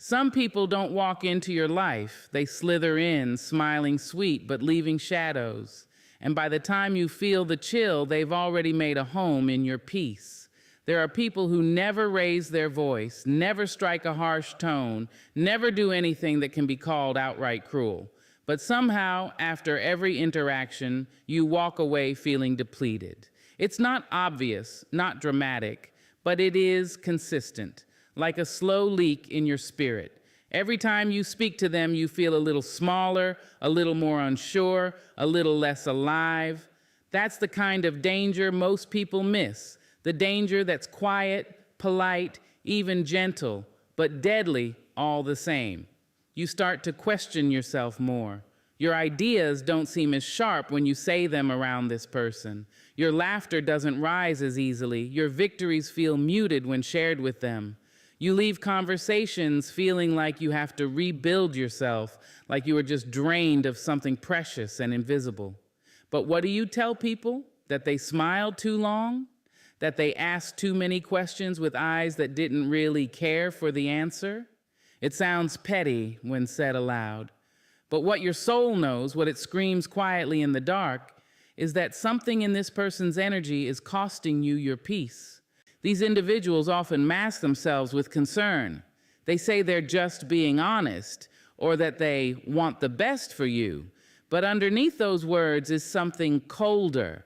Some people don't walk into your life. They slither in, smiling sweet, but leaving shadows. And by the time you feel the chill, they've already made a home in your peace. There are people who never raise their voice, never strike a harsh tone, never do anything that can be called outright cruel. But somehow, after every interaction, you walk away feeling depleted. It's not obvious, not dramatic, but it is consistent, like a slow leak in your spirit. Every time you speak to them, you feel a little smaller, a little more unsure, a little less alive. That's the kind of danger most people miss. The danger that's quiet, polite, even gentle, but deadly all the same. You start to question yourself more. Your ideas don't seem as sharp when you say them around this person. Your laughter doesn't rise as easily. Your victories feel muted when shared with them. You leave conversations feeling like you have to rebuild yourself, like you were just drained of something precious and invisible. But what do you tell people? That they smiled too long? That they asked too many questions with eyes that didn't really care for the answer? It sounds petty when said aloud. But what your soul knows, what it screams quietly in the dark, is that something in this person's energy is costing you your peace. These individuals often mask themselves with concern. They say they're just being honest, or that they want the best for you. But underneath those words is something colder,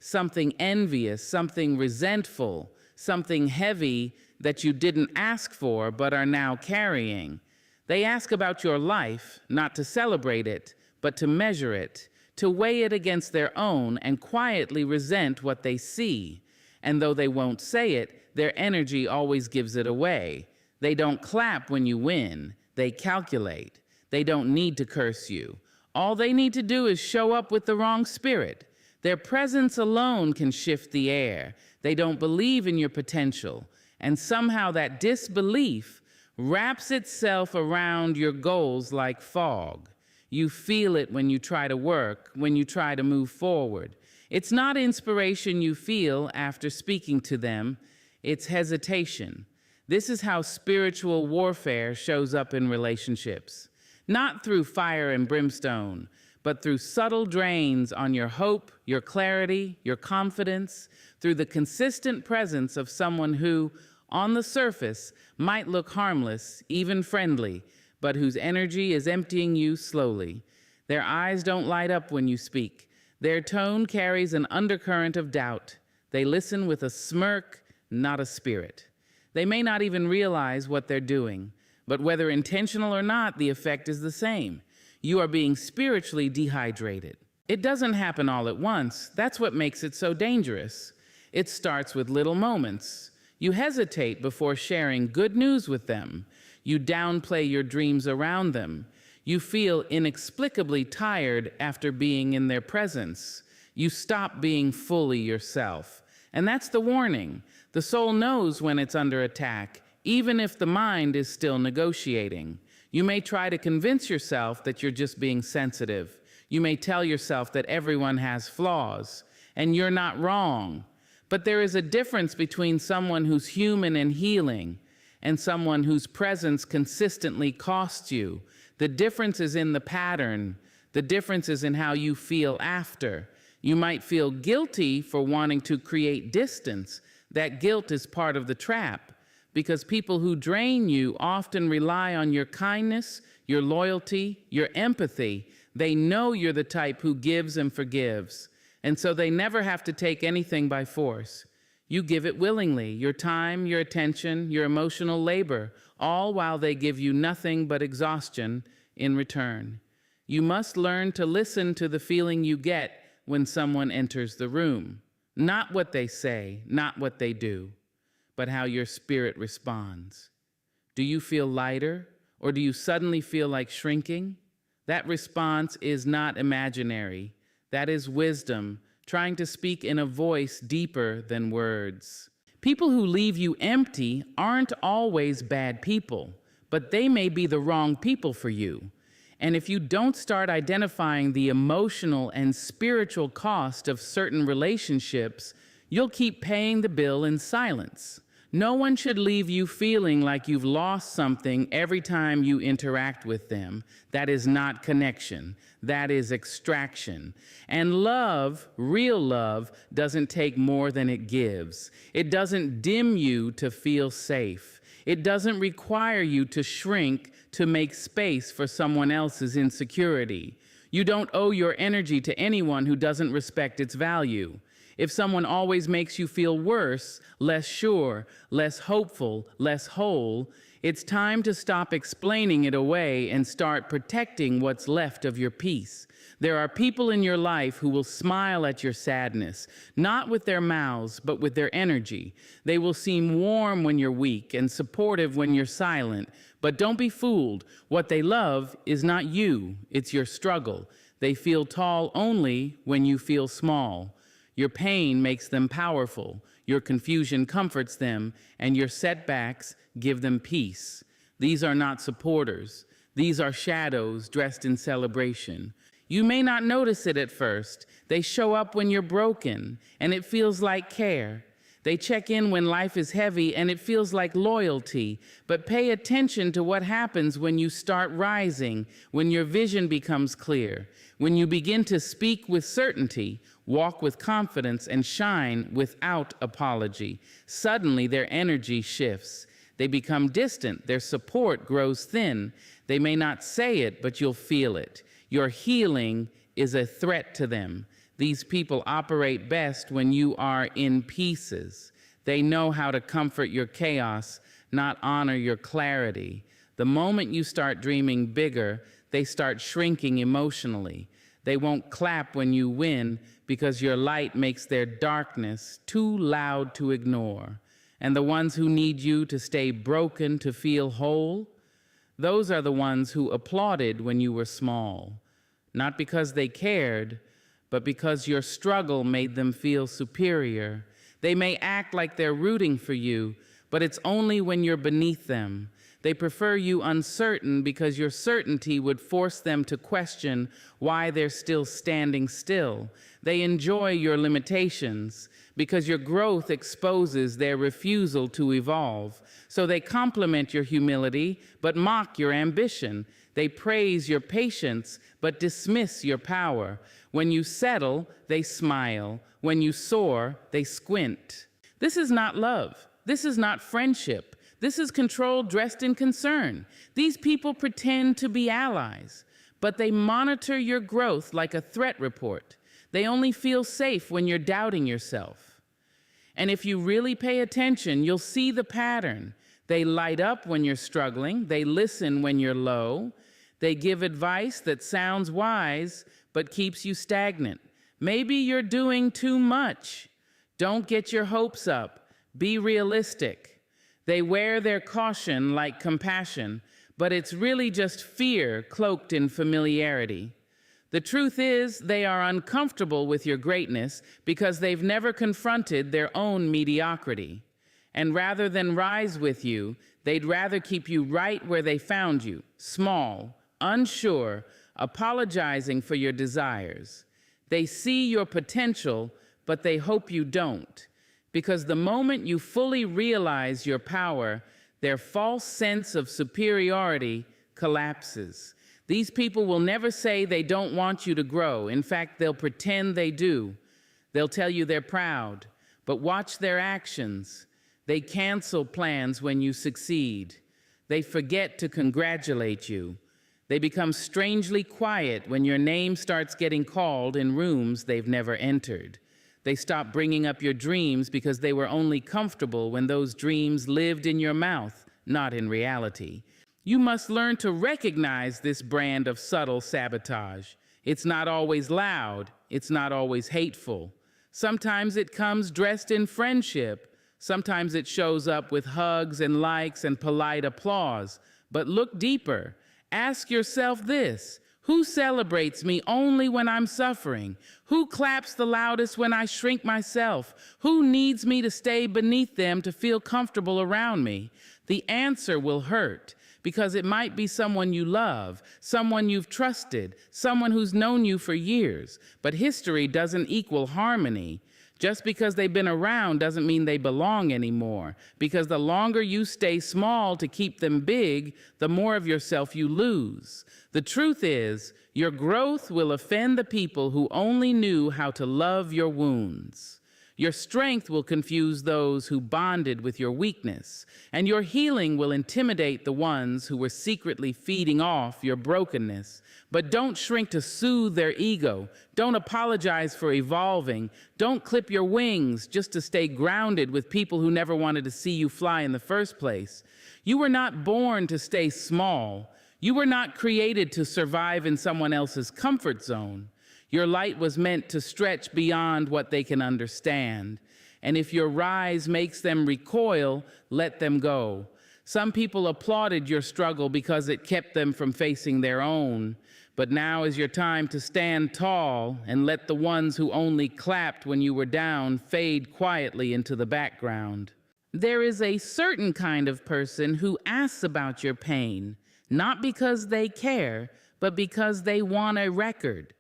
something envious, something resentful, something heavy that you didn't ask for but are now carrying. They ask about your life, not to celebrate it, but to measure it, to weigh it against their own and quietly resent what they see. And though they won't say it, their energy always gives it away. They don't clap when you win. They calculate. They don't need to curse you. All they need to do is show up with the wrong spirit. Their presence alone can shift the air. They don't believe in your potential. And somehow that disbelief wraps itself around your goals like fog. You feel it when you try to work, when you try to move forward. It's not inspiration you feel after speaking to them, it's hesitation. This is how spiritual warfare shows up in relationships. Not through fire and brimstone, but through subtle drains on your hope, your clarity, your confidence, through the consistent presence of someone who, on the surface, might look harmless, even friendly, but whose energy is emptying you slowly. Their eyes don't light up when you speak. Their tone carries an undercurrent of doubt. They listen with a smirk, not a spirit. They may not even realize what they're doing, but whether intentional or not, the effect is the same. You are being spiritually dehydrated. It doesn't happen all at once. That's what makes it so dangerous. It starts with little moments. You hesitate before sharing good news with them. You downplay your dreams around them. You feel inexplicably tired after being in their presence. You stop being fully yourself. And that's the warning. The soul knows when it's under attack, even if the mind is still negotiating. You may try to convince yourself that you're just being sensitive. You may tell yourself that everyone has flaws, and you're not wrong. But there is a difference between someone who's human and healing and someone whose presence consistently costs you. The difference is in the pattern. The difference is in how you feel after. You might feel guilty for wanting to create distance. That guilt is part of the trap, because people who drain you often rely on your kindness, your loyalty, your empathy. They know you're the type who gives and forgives. And so they never have to take anything by force. You give it willingly, your time, your attention, your emotional labor, all while they give you nothing but exhaustion in return. You must learn to listen to the feeling you get when someone enters the room. Not what they say, not what they do, but how your spirit responds. Do you feel lighter, or do you suddenly feel like shrinking? That response is not imaginary. That is wisdom, trying to speak in a voice deeper than words. People who leave you empty aren't always bad people, but they may be the wrong people for you. And if you don't start identifying the emotional and spiritual cost of certain relationships, you'll keep paying the bill in silence. No one should leave you feeling like you've lost something every time you interact with them. That is not connection. That is extraction. And love, real love, doesn't take more than it gives. It doesn't dim you to feel safe. It doesn't require you to shrink to make space for someone else's insecurity. You don't owe your energy to anyone who doesn't respect its value. If someone always makes you feel worse, less sure, less hopeful, less whole, it's time to stop explaining it away and start protecting what's left of your peace. There are people in your life who will smile at your sadness, not with their mouths, but with their energy. They will seem warm when you're weak and supportive when you're silent. But don't be fooled. What they love is not you, it's your struggle. They feel tall only when you feel small. Your pain makes them powerful, your confusion comforts them, and your setbacks give them peace. These are not supporters. These are shadows dressed in celebration. You may not notice it at first. They show up when you're broken, and it feels like care. They check in when life is heavy, and it feels like loyalty. But pay attention to what happens when you start rising, when your vision becomes clear, when you begin to speak with certainty, walk with confidence, and shine without apology. Suddenly, their energy shifts. They become distant. Their support grows thin. They may not say it, but you'll feel it. Your healing is a threat to them. These people operate best when you are in pieces. They know how to comfort your chaos, not honor your clarity. The moment you start dreaming bigger, they start shrinking emotionally. They won't clap when you win because your light makes their darkness too loud to ignore. And the ones who need you to stay broken to feel whole, those are the ones who applauded when you were small. Not because they cared, but because your struggle made them feel superior. They may act like they're rooting for you, but it's only when you're beneath them. They prefer you uncertain because your certainty would force them to question why they're still standing still. They enjoy your limitations because your growth exposes their refusal to evolve. So they compliment your humility, but mock your ambition. They praise your patience, but dismiss your power. When you settle, they smile. When you soar, they squint. This is not love. This is not friendship. This is control dressed in concern. These people pretend to be allies, but they monitor your growth like a threat report. They only feel safe when you're doubting yourself. And if you really pay attention, you'll see the pattern. They light up when you're struggling. They listen when you're low. They give advice that sounds wise, but keeps you stagnant. Maybe you're doing too much. Don't get your hopes up. Be realistic. They wear their caution like compassion, but it's really just fear cloaked in familiarity. The truth is, they are uncomfortable with your greatness because they've never confronted their own mediocrity. And rather than rise with you, they'd rather keep you right where they found you, small, unsure, apologizing for your desires. They see your potential, but they hope you don't. Because the moment you fully realize your power, their false sense of superiority collapses. These people will never say they don't want you to grow. In fact, they'll pretend they do. They'll tell you they're proud, but watch their actions. They cancel plans when you succeed. They forget to congratulate you. They become strangely quiet when your name starts getting called in rooms they've never entered. They stop bringing up your dreams because they were only comfortable when those dreams lived in your mouth, not in reality. You must learn to recognize this brand of subtle sabotage. It's not always loud. It's not always hateful. Sometimes it comes dressed in friendship. Sometimes it shows up with hugs and likes and polite applause. But look deeper. Ask yourself this: who celebrates me only when I'm suffering? Who claps the loudest when I shrink myself? Who needs me to stay beneath them to feel comfortable around me? The answer will hurt, because it might be someone you love, someone you've trusted, someone who's known you for years. But history doesn't equal harmony. Just because they've been around doesn't mean they belong anymore, because the longer you stay small to keep them big, the more of yourself you lose. The truth is, your growth will offend the people who only knew how to love your wounds. Your strength will confuse those who bonded with your weakness, and your healing will intimidate the ones who were secretly feeding off your brokenness. But don't shrink to soothe their ego. Don't apologize for evolving. Don't clip your wings just to stay grounded with people who never wanted to see you fly in the first place. You were not born to stay small. You were not created to survive in someone else's comfort zone. Your light was meant to stretch beyond what they can understand. And if your rise makes them recoil, let them go. Some people applauded your struggle because it kept them from facing their own. But now is your time to stand tall and let the ones who only clapped when you were down fade quietly into the background. There is a certain kind of person who asks about your pain, not because they care, but because they want a record.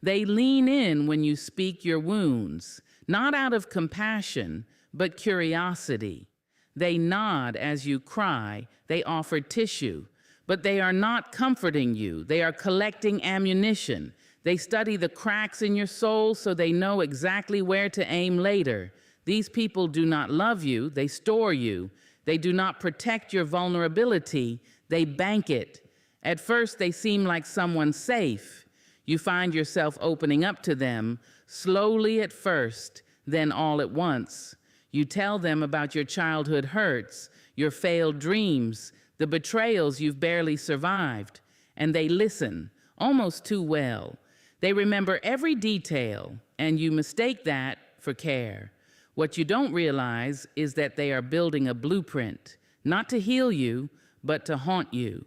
They lean in when you speak your wounds, not out of compassion, but curiosity. They nod as you cry. They offer tissue. But they are not comforting you. They are collecting ammunition. They study the cracks in your soul so they know exactly where to aim later. These people do not love you. They store you. They do not protect your vulnerability. They bank it. At first, they seem like someone safe. You find yourself opening up to them, slowly at first, then all at once. You tell them about your childhood hurts, your failed dreams, the betrayals you've barely survived, and they listen, almost too well. They remember every detail, and you mistake that for care. What you don't realize is that they are building a blueprint, not to heal you, but to haunt you.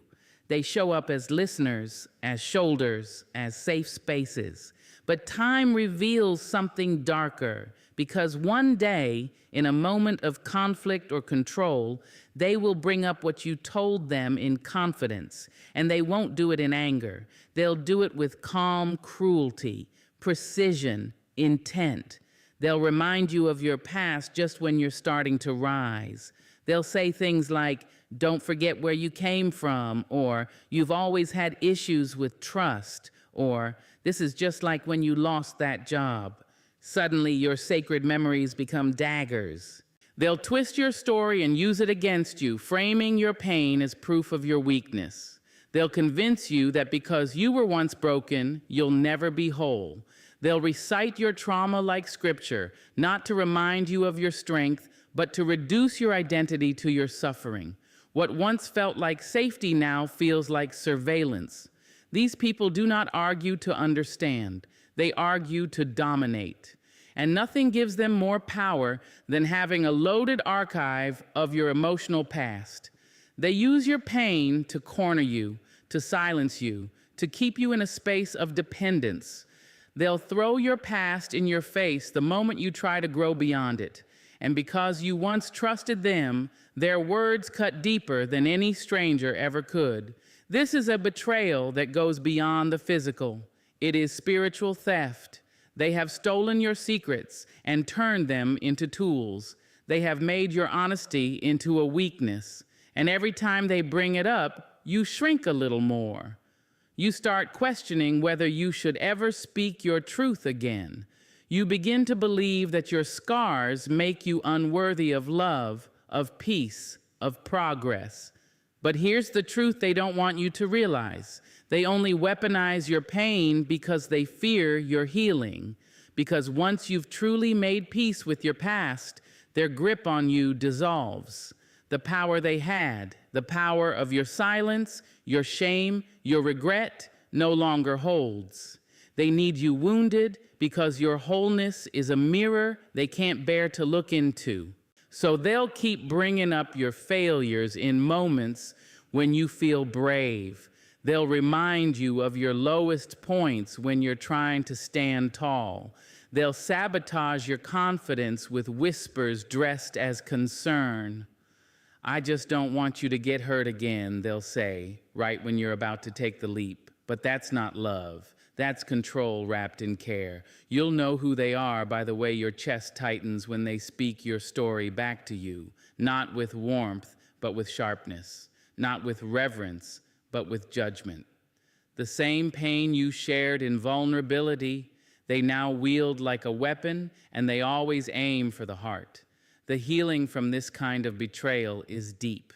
They show up as listeners, as shoulders, as safe spaces. But time reveals something darker, because one day, in a moment of conflict or control, they will bring up what you told them in confidence, and they won't do it in anger. They'll do it with calm cruelty, precision, intent. They'll remind you of your past just when you're starting to rise. They'll say things like, "Don't forget where you came from," or "You've always had issues with trust," or "This is just like when you lost that job." Suddenly, your sacred memories become daggers. They'll twist your story and use it against you, framing your pain as proof of your weakness. They'll convince you that because you were once broken, you'll never be whole. They'll recite your trauma like scripture, not to remind you of your strength, but to reduce your identity to your suffering. What once felt like safety now feels like surveillance. These people do not argue to understand. They argue to dominate. And nothing gives them more power than having a loaded archive of your emotional past. They use your pain to corner you, to silence you, to keep you in a space of dependence. They'll throw your past in your face the moment you try to grow beyond it. And because you once trusted them, their words cut deeper than any stranger ever could. This is a betrayal that goes beyond the physical. It is spiritual theft. They have stolen your secrets and turned them into tools. They have made your honesty into a weakness. And every time they bring it up, you shrink a little more. You start questioning whether you should ever speak your truth again. You begin to believe that your scars make you unworthy of love, of peace, of progress. But here's the truth they don't want you to realize. They only weaponize your pain because they fear your healing. Because once you've truly made peace with your past, their grip on you dissolves. The power they had, the power of your silence, your shame, your regret, no longer holds. They need you wounded because your wholeness is a mirror they can't bear to look into. So they'll keep bringing up your failures in moments when you feel brave. They'll remind you of your lowest points when you're trying to stand tall. They'll sabotage your confidence with whispers dressed as concern. "I just don't want you to get hurt again," they'll say, right when you're about to take the leap. But that's not love. That's control wrapped in care. You'll know who they are by the way your chest tightens when they speak your story back to you, not with warmth, but with sharpness, not with reverence, but with judgment. The same pain you shared in vulnerability, they now wield like a weapon, and they always aim for the heart. The healing from this kind of betrayal is deep.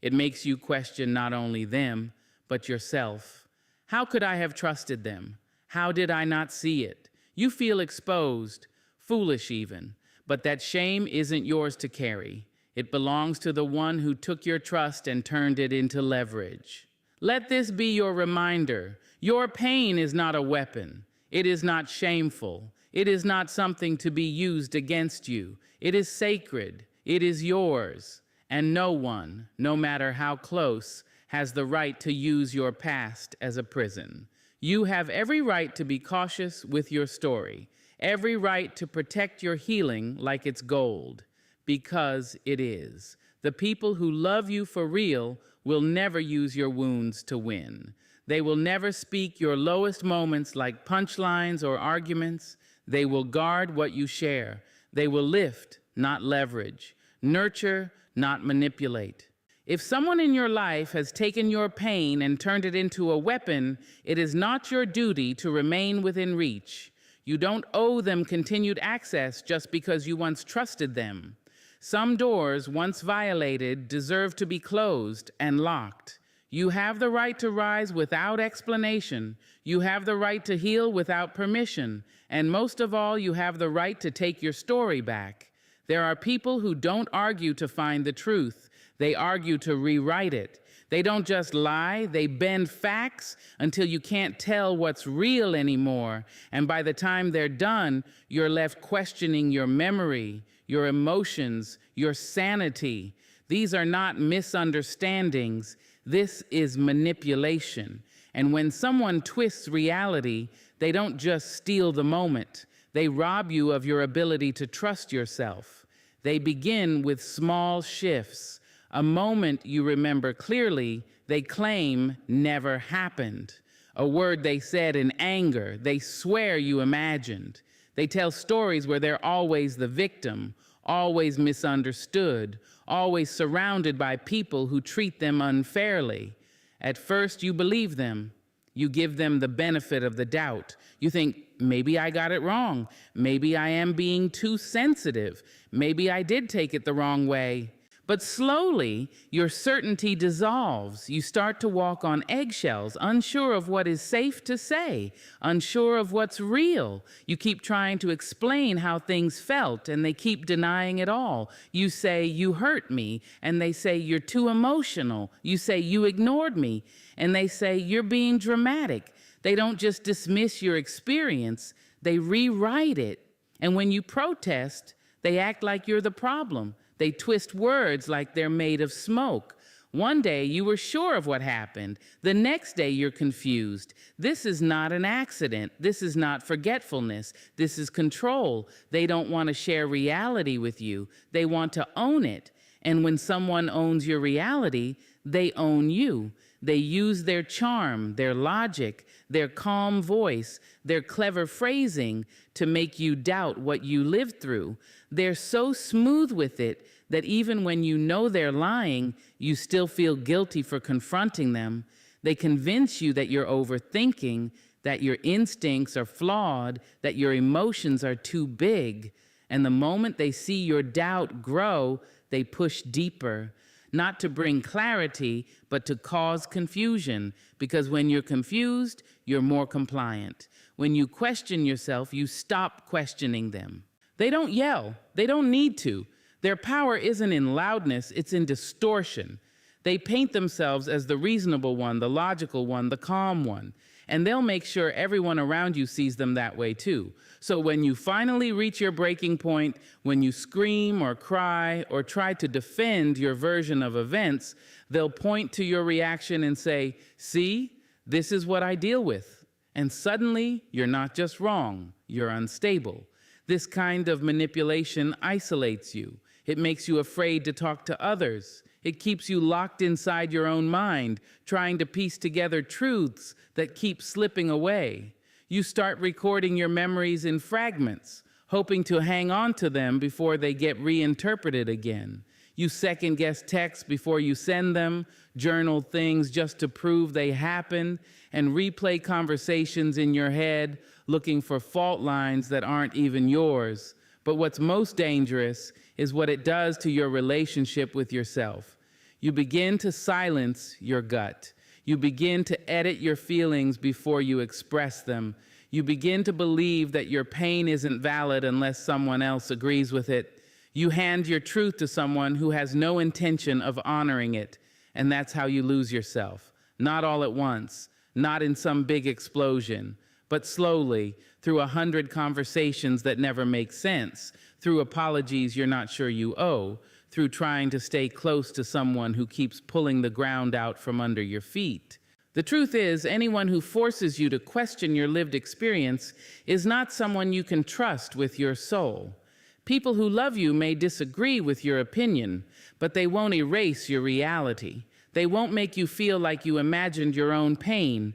It makes you question not only them, but yourself. How could I have trusted them? How did I not see it? You feel exposed, foolish even, but that shame isn't yours to carry. It belongs to the one who took your trust and turned it into leverage. Let this be your reminder. Your pain is not a weapon. It is not shameful. It is not something to be used against you. It is sacred. It is yours. And no one, no matter how close, has the right to use your past as a prison. You have every right to be cautious with your story, every right to protect your healing like it's gold, because it is. The people who love you for real will never use your wounds to win. They will never speak your lowest moments like punchlines or arguments. They will guard what you share. They will lift, not leverage, nurture, not manipulate. If someone in your life has taken your pain and turned it into a weapon, it is not your duty to remain within reach. You don't owe them continued access just because you once trusted them. Some doors, once violated, deserve to be closed and locked. You have the right to rise without explanation. You have the right to heal without permission. And most of all, you have the right to take your story back. There are people who don't argue to find the truth. They argue to rewrite it. They don't just lie, they bend facts until you can't tell what's real anymore. And by the time they're done, you're left questioning your memory, your emotions, your sanity. These are not misunderstandings. This is manipulation. And when someone twists reality, they don't just steal the moment. They rob you of your ability to trust yourself. They begin with small shifts. A moment you remember clearly, they claim never happened. A word they said in anger, they swear you imagined. They tell stories where they're always the victim, always misunderstood, always surrounded by people who treat them unfairly. At first, you believe them. You give them the benefit of the doubt. You think, maybe I got it wrong. Maybe I am being too sensitive. Maybe I did take it the wrong way. But slowly, your certainty dissolves. You start to walk on eggshells, unsure of what is safe to say, unsure of what's real. You keep trying to explain how things felt, and they keep denying it all. You say, you hurt me, and they say, you're too emotional. You say, you ignored me, and they say, you're being dramatic. They don't just dismiss your experience, they rewrite it. And when you protest, they act like you're the problem. They twist words like they're made of smoke. One day you were sure of what happened. The next day you're confused. This is not an accident. This is not forgetfulness. This is control. They don't want to share reality with you. They want to own it. And when someone owns your reality, they own you. They use their charm, their logic, their calm voice, their clever phrasing to make you doubt what you lived through. They're so smooth with it that even when you know they're lying, you still feel guilty for confronting them. They convince you that you're overthinking, that your instincts are flawed, that your emotions are too big. And the moment they see your doubt grow, they push deeper. Not to bring clarity, but to cause confusion. Because when you're confused, you're more compliant. When you question yourself, you stop questioning them. They don't yell. They don't need to. Their power isn't in loudness, it's in distortion. They paint themselves as the reasonable one, the logical one, the calm one. And they'll make sure everyone around you sees them that way too. So when you finally reach your breaking point, when you scream or cry or try to defend your version of events, they'll point to your reaction and say, see, this is what I deal with. And suddenly, you're not just wrong, you're unstable. This kind of manipulation isolates you. It makes you afraid to talk to others. It keeps you locked inside your own mind, trying to piece together truths that keep slipping away. You start recording your memories in fragments, hoping to hang on to them before they get reinterpreted again. You second-guess texts before you send them, journal things just to prove they happened, and replay conversations in your head, looking for fault lines that aren't even yours. But what's most dangerous is what it does to your relationship with yourself. You begin to silence your gut. You begin to edit your feelings before you express them. You begin to believe that your pain isn't valid unless someone else agrees with it. You hand your truth to someone who has no intention of honoring it, and that's how you lose yourself. Not all at once, not in some big explosion, but slowly, through 100 conversations that never make sense, through apologies you're not sure you owe, through trying to stay close to someone who keeps pulling the ground out from under your feet. The truth is, anyone who forces you to question your lived experience is not someone you can trust with your soul. People who love you may disagree with your opinion, but they won't erase your reality. They won't make you feel like you imagined your own pain.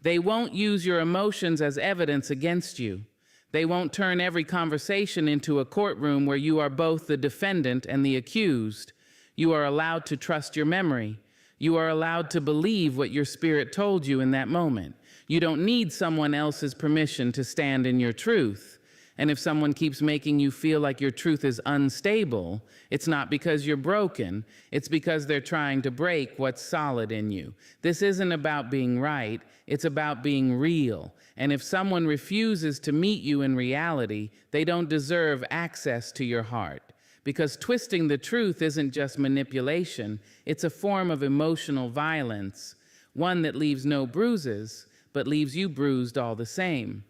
They won't use your emotions as evidence against you. They won't turn every conversation into a courtroom where you are both the defendant and the accused. You are allowed to trust your memory. You are allowed to believe what your spirit told you in that moment. You don't need someone else's permission to stand in your truth. And if someone keeps making you feel like your truth is unstable, it's not because you're broken, it's because they're trying to break what's solid in you. This isn't about being right, it's about being real. And if someone refuses to meet you in reality, they don't deserve access to your heart. Because twisting the truth isn't just manipulation, it's a form of emotional violence, one that leaves no bruises, but leaves you bruised all the same.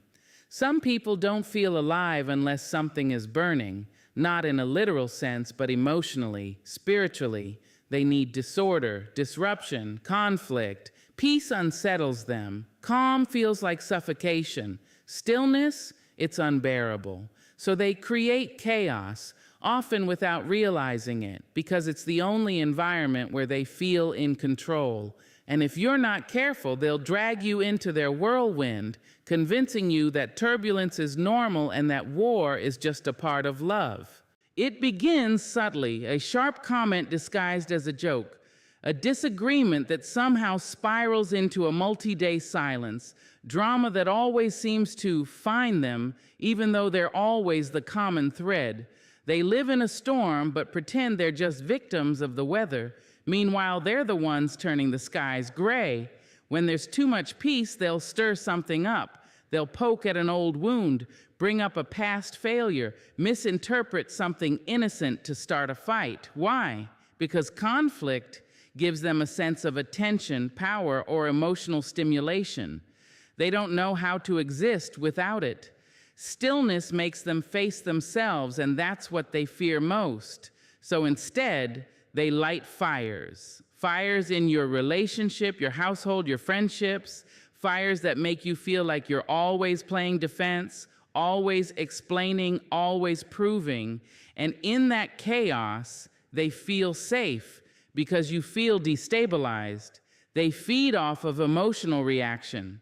Some people don't feel alive unless something is burning, not in a literal sense, but emotionally, spiritually. They need disorder, disruption, conflict. Peace unsettles them. Calm feels like suffocation. Stillness, it's unbearable. So they create chaos, often without realizing it, because it's the only environment where they feel in control. And if you're not careful, they'll drag you into their whirlwind, convincing you that turbulence is normal and that war is just a part of love. It begins subtly, a sharp comment disguised as a joke, a disagreement that somehow spirals into a multi-day silence, drama that always seems to find them, even though they're always the common thread. They live in a storm, but pretend they're just victims of the weather. Meanwhile, they're the ones turning the skies gray. When there's too much peace, they'll stir something up. They'll poke at an old wound, bring up a past failure, misinterpret something innocent to start a fight. Why? Because conflict gives them a sense of attention, power, or emotional stimulation. They don't know how to exist without it. Stillness makes them face themselves, and that's what they fear most. So instead, they light fires. Fires in your relationship, your household, your friendships. Fires that make you feel like you're always playing defense, always explaining, always proving. And in that chaos, they feel safe because you feel destabilized. They feed off of emotional reaction.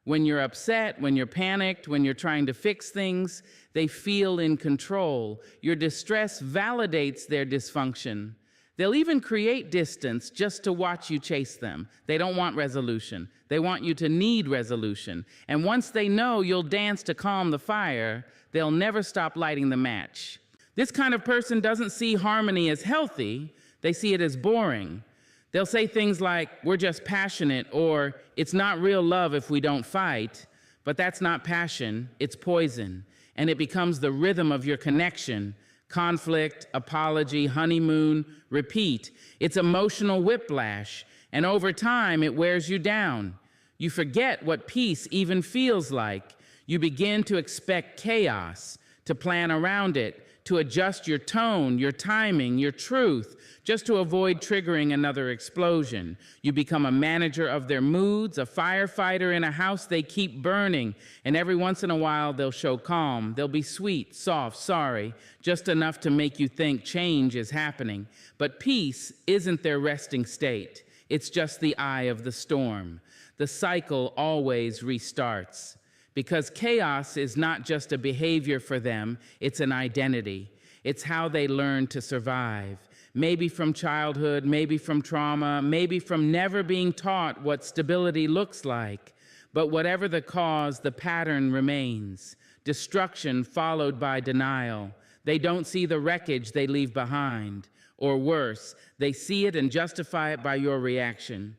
When you're upset, when you're panicked, when you're trying to fix things, they feel in control. Your distress validates their dysfunction. They'll even create distance just to watch you chase them. They don't want resolution. They want you to need resolution. And once they know you'll dance to calm the fire, they'll never stop lighting the match. This kind of person doesn't see harmony as healthy. They see it as boring. They'll say things like, "We're just passionate," or "It's not real love if we don't fight." But that's not passion, it's poison. And it becomes the rhythm of your connection. Conflict, apology, honeymoon, repeat. It's emotional whiplash. And over time, it wears you down. You forget what peace even feels like. You begin to expect chaos, to plan around it, to adjust your tone, your timing, your truth, just to avoid triggering another explosion. You become a manager of their moods, a firefighter in a house they keep burning, and every once in a while they'll show calm. They'll be sweet, soft, sorry, just enough to make you think change is happening. But peace isn't their resting state. It's just the eye of the storm. The cycle always restarts. Because chaos is not just a behavior for them, it's an identity. It's how they learn to survive. Maybe from childhood, maybe from trauma, maybe from never being taught what stability looks like. But whatever the cause, the pattern remains. Destruction followed by denial. They don't see the wreckage they leave behind. Or worse, they see it and justify it by your reaction.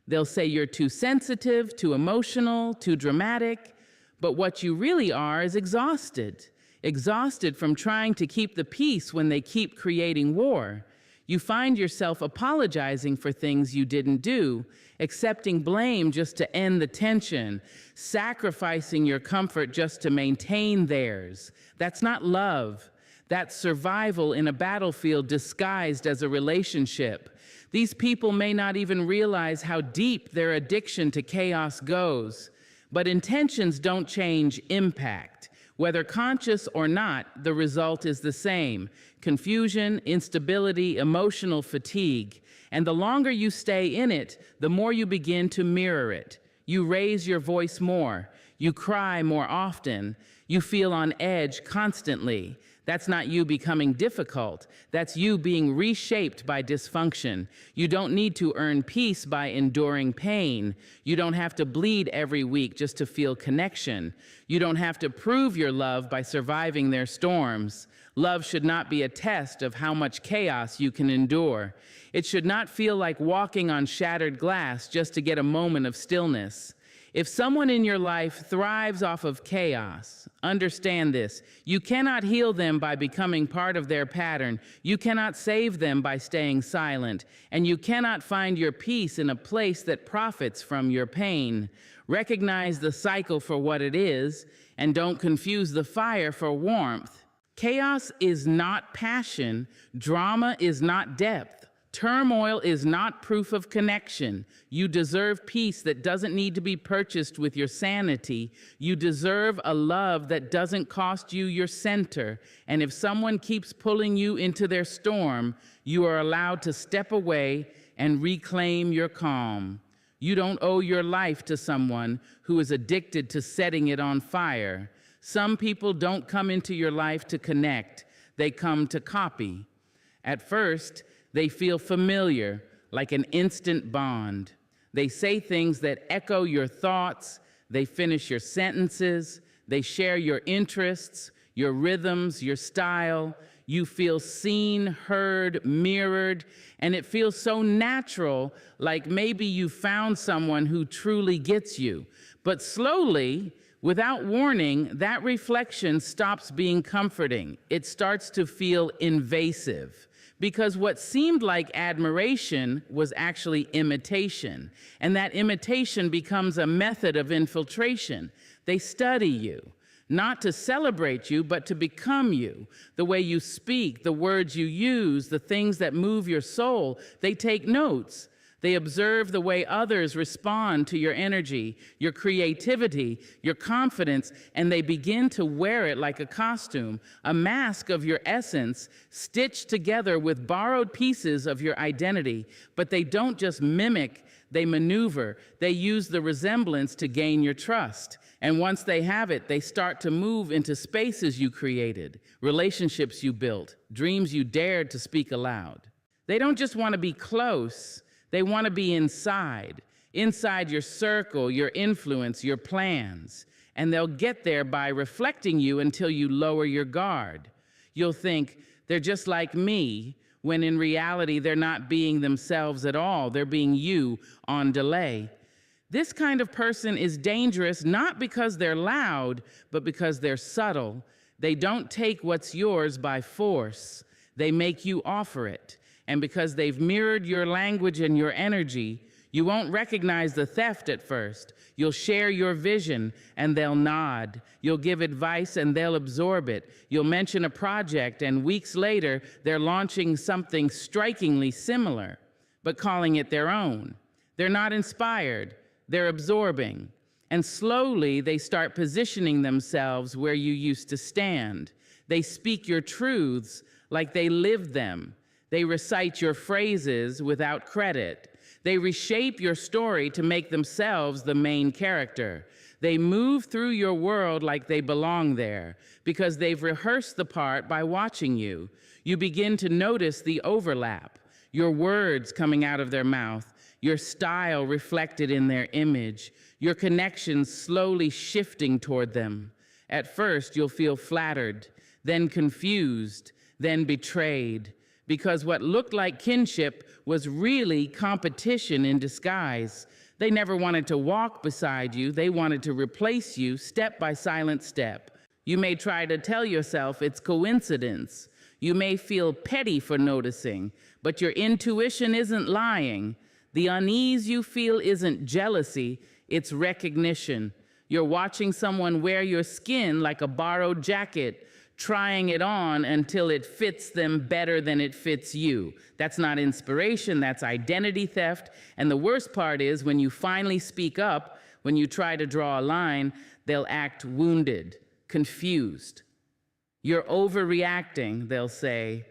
They'll say you're too sensitive, too emotional, too dramatic. But what you really are is exhausted. Exhausted from trying to keep the peace when they keep creating war. You find yourself apologizing for things you didn't do, accepting blame just to end the tension, sacrificing your comfort just to maintain theirs. That's not love. That's survival in a battlefield disguised as a relationship. These people may not even realize how deep their addiction to chaos goes. But intentions don't change impact. Whether conscious or not, the result is the same: confusion, instability, emotional fatigue. And the longer you stay in it, the more you begin to mirror it. You raise your voice more. You cry more often. You feel on edge constantly. That's not you becoming difficult. That's you being reshaped by dysfunction. You don't need to earn peace by enduring pain. You don't have to bleed every week just to feel connection. You don't have to prove your love by surviving their storms. Love should not be a test of how much chaos you can endure. It should not feel like walking on shattered glass just to get a moment of stillness. If someone in your life thrives off of chaos, understand this: you cannot heal them by becoming part of their pattern. You cannot save them by staying silent. And you cannot find your peace in a place that profits from your pain. Recognize the cycle for what it is, and don't confuse the fire for warmth. Chaos is not passion. Drama is not depth. Turmoil is not proof of connection. You deserve peace that doesn't need to be purchased with your sanity. You deserve a love that doesn't cost you your center. And if someone keeps pulling you into their storm, you are allowed to step away and reclaim your calm. You don't owe your life to someone who is addicted to setting it on fire. Some people don't come into your life to connect. They come to copy. At first, they feel familiar, like an instant bond. They say things that echo your thoughts. They finish your sentences. They share your interests, your rhythms, your style. You feel seen, heard, mirrored, and it feels so natural, like maybe you found someone who truly gets you. But slowly, without warning, that reflection stops being comforting. It starts to feel invasive. Because what seemed like admiration was actually imitation. And that imitation becomes a method of infiltration. They study you, not to celebrate you, but to become you. The way you speak, the words you use, the things that move your soul, they take notes. They observe the way others respond to your energy, your creativity, your confidence, and they begin to wear it like a costume, a mask of your essence, stitched together with borrowed pieces of your identity. But they don't just mimic, they maneuver. They use the resemblance to gain your trust. And once they have it, they start to move into spaces you created, relationships you built, dreams you dared to speak aloud. They don't just want to be close. They want to be inside your circle, your influence, your plans. And they'll get there by reflecting you until you lower your guard. You'll think, they're just like me, when in reality, they're not being themselves at all. They're being you on delay. This kind of person is dangerous not because they're loud, but because they're subtle. They don't take what's yours by force. They make you offer it. And because they've mirrored your language and your energy, you won't recognize the theft at first. You'll share your vision and they'll nod. You'll give advice and they'll absorb it. You'll mention a project and weeks later, they're launching something strikingly similar, but calling it their own. They're not inspired, they're absorbing. And slowly they start positioning themselves where you used to stand. They speak your truths like they lived them. They recite your phrases without credit. They reshape your story to make themselves the main character. They move through your world like they belong there because they've rehearsed the part by watching you. You begin to notice the overlap, your words coming out of their mouth, your style reflected in their image, your connections slowly shifting toward them. At first, you'll feel flattered, then confused, then betrayed, because what looked like kinship was really competition in disguise. They never wanted to walk beside you. They wanted to replace you step by silent step. You may try to tell yourself it's coincidence. You may feel petty for noticing, but your intuition isn't lying. The unease you feel isn't jealousy, it's recognition. You're watching someone wear your skin like a borrowed jacket, trying it on until it fits them better than it fits you. That's not inspiration, that's identity theft. And the worst part is when you finally speak up, when you try to draw a line, they'll act wounded, confused. You're overreacting, they'll say.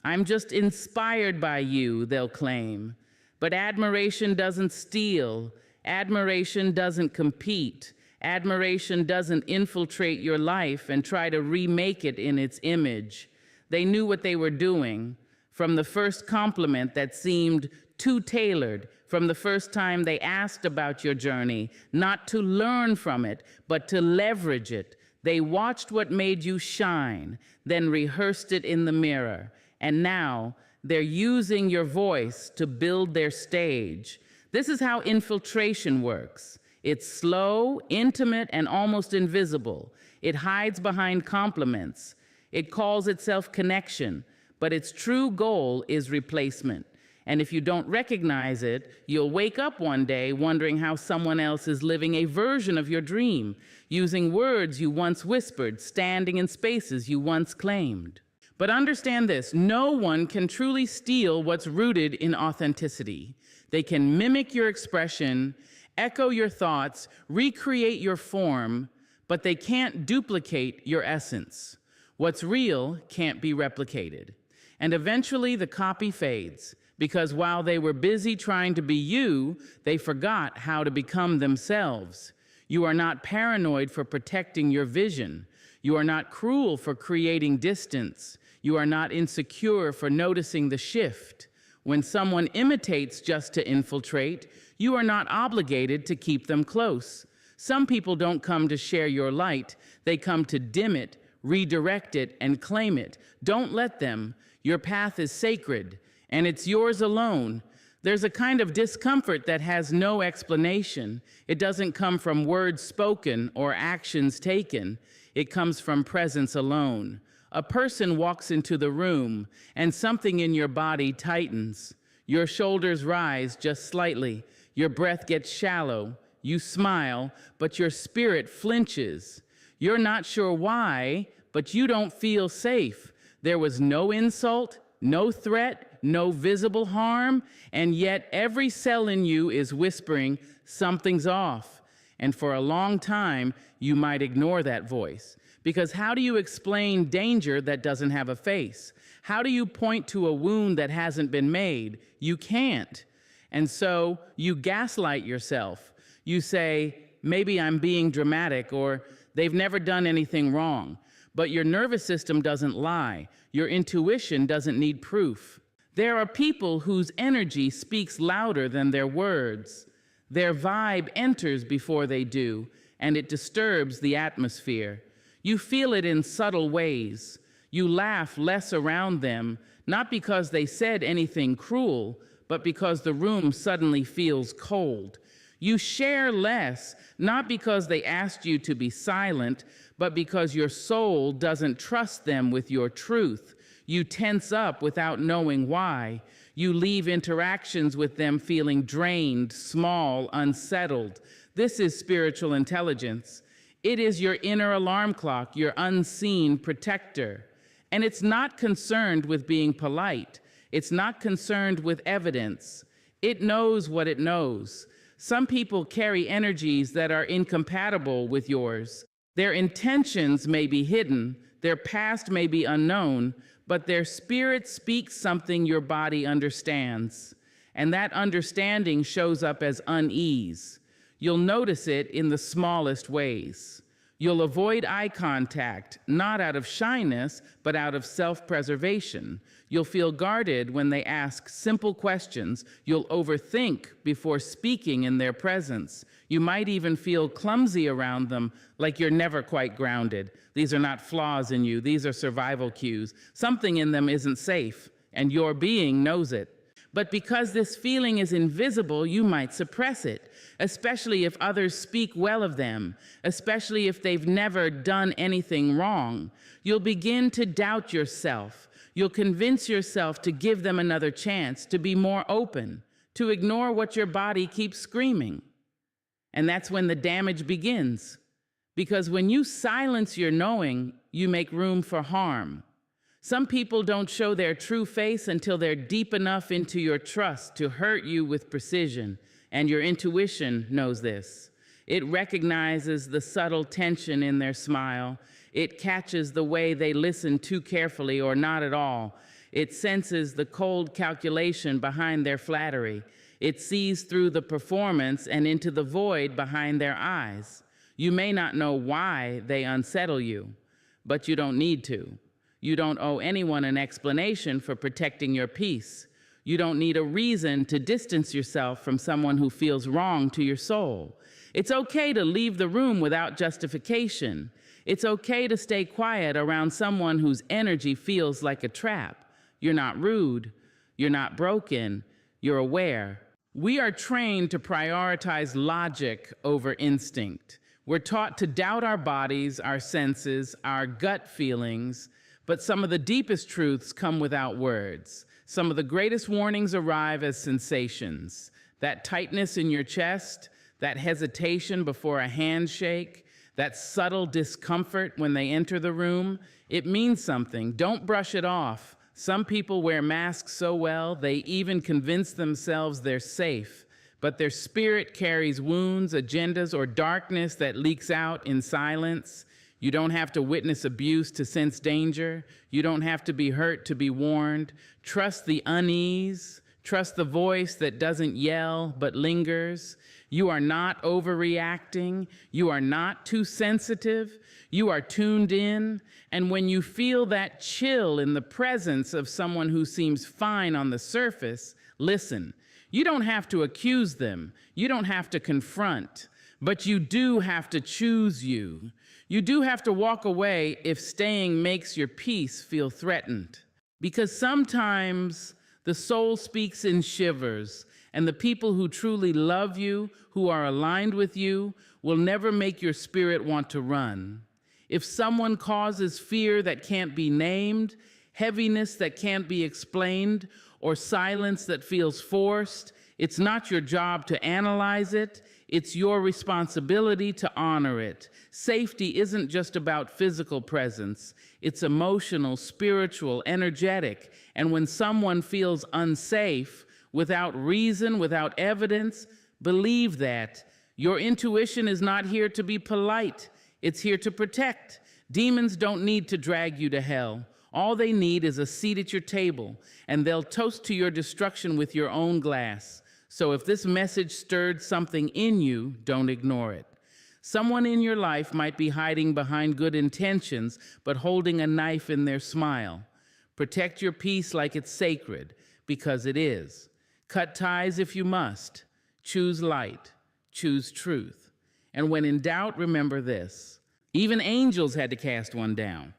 I'm just inspired by you, they'll claim. But admiration doesn't steal. Admiration doesn't compete. Admiration doesn't infiltrate your life and try to remake it in its image. They knew what they were doing from the first compliment that seemed too tailored, from the first time they asked about your journey, not to learn from it, but to leverage it. They watched what made you shine, then rehearsed it in the mirror. And now they're using your voice to build their stage. This is how infiltration works. It's slow, intimate, and almost invisible. It hides behind compliments. It calls itself connection, but its true goal is replacement. And if you don't recognize it, you'll wake up one day wondering how someone else is living a version of your dream, using words you once whispered, standing in spaces you once claimed. But understand this, no one can truly steal what's rooted in authenticity. They can mimic your expression, echo your thoughts, recreate your form, but they can't duplicate your essence. What's real can't be replicated. And eventually the copy fades, because while they were busy trying to be you, they forgot how to become themselves. You are not paranoid for protecting your vision. You are not cruel for creating distance. You are not insecure for noticing the shift. When someone imitates just to infiltrate, you are not obligated to keep them close. Some people don't come to share your light. They come to dim it, redirect it, and claim it. Don't let them. Your path is sacred, and it's yours alone. There's a kind of discomfort that has no explanation. It doesn't come from words spoken or actions taken. It comes from presence alone. A person walks into the room, and something in your body tightens. Your shoulders rise just slightly. Your breath gets shallow. You smile, but your spirit flinches. You're not sure why, but you don't feel safe. There was no insult, no threat, no visible harm, and yet every cell in you is whispering, something's off. And for a long time, you might ignore that voice. Because how do you explain danger that doesn't have a face? How do you point to a wound that hasn't been made? You can't. And so you gaslight yourself. You say, maybe I'm being dramatic, or they've never done anything wrong. But your nervous system doesn't lie. Your intuition doesn't need proof. There are people whose energy speaks louder than their words. Their vibe enters before they do, and it disturbs the atmosphere. You feel it in subtle ways. You laugh less around them, not because they said anything cruel, but because the room suddenly feels cold. You share less, not because they asked you to be silent, but because your soul doesn't trust them with your truth. You tense up without knowing why. You leave interactions with them feeling drained, small, unsettled. This is spiritual intelligence. It is your inner alarm clock, your unseen protector. And it's not concerned with being polite. It's not concerned with evidence. It knows what it knows. Some people carry energies that are incompatible with yours. Their intentions may be hidden, their past may be unknown, but their spirit speaks something your body understands. And that understanding shows up as unease. You'll notice it in the smallest ways. You'll avoid eye contact, not out of shyness, but out of self-preservation. You'll feel guarded when they ask simple questions. You'll overthink before speaking in their presence. You might even feel clumsy around them, like you're never quite grounded. These are not flaws in you. These are survival cues. Something in them isn't safe, and your being knows it. But because this feeling is invisible, you might suppress it, especially if others speak well of them, especially if they've never done anything wrong. You'll begin to doubt yourself. You'll convince yourself to give them another chance, to be more open, to ignore what your body keeps screaming. And that's when the damage begins. Because when you silence your knowing, you make room for harm. Some people don't show their true face until they're deep enough into your trust to hurt you with precision, and your intuition knows this. It recognizes the subtle tension in their smile. It catches the way they listen too carefully or not at all. It senses the cold calculation behind their flattery. It sees through the performance and into the void behind their eyes. You may not know why they unsettle you, but you don't need to. You don't owe anyone an explanation for protecting your peace. You don't need a reason to distance yourself from someone who feels wrong to your soul. It's okay to leave the room without justification. It's okay to stay quiet around someone whose energy feels like a trap. You're not rude. You're not broken. You're aware. We are trained to prioritize logic over instinct. We're taught to doubt our bodies, our senses, our gut feelings. But some of the deepest truths come without words. Some of the greatest warnings arrive as sensations. That tightness in your chest, that hesitation before a handshake, that subtle discomfort when they enter the room, it means something. Don't brush it off. Some people wear masks so well, they even convince themselves they're safe. But their spirit carries wounds, agendas, or darkness that leaks out in silence. You don't have to witness abuse to sense danger. You don't have to be hurt to be warned. Trust the unease. Trust the voice that doesn't yell but lingers. You are not overreacting. You are not too sensitive. You are tuned in. And when you feel that chill in the presence of someone who seems fine on the surface, listen. You don't have to accuse them. You don't have to confront. But you do have to choose you. You do have to walk away if staying makes your peace feel threatened. Because sometimes the soul speaks in shivers, and the people who truly love you, who are aligned with you, will never make your spirit want to run. If someone causes fear that can't be named, heaviness that can't be explained, or silence that feels forced, it's not your job to analyze it. It's your responsibility to honor it. Safety isn't just about physical presence. It's emotional, spiritual, energetic. And when someone feels unsafe, without reason, without evidence, believe that. Your intuition is not here to be polite. It's here to protect. Demons don't need to drag you to hell. All they need is a seat at your table, and they'll toast to your destruction with your own glass. So if this message stirred something in you, don't ignore it. Someone in your life might be hiding behind good intentions, but holding a knife in their smile. Protect your peace like it's sacred, because it is. Cut ties if you must. Choose light. Choose truth. And when in doubt, remember this. Even angels had to cast one down.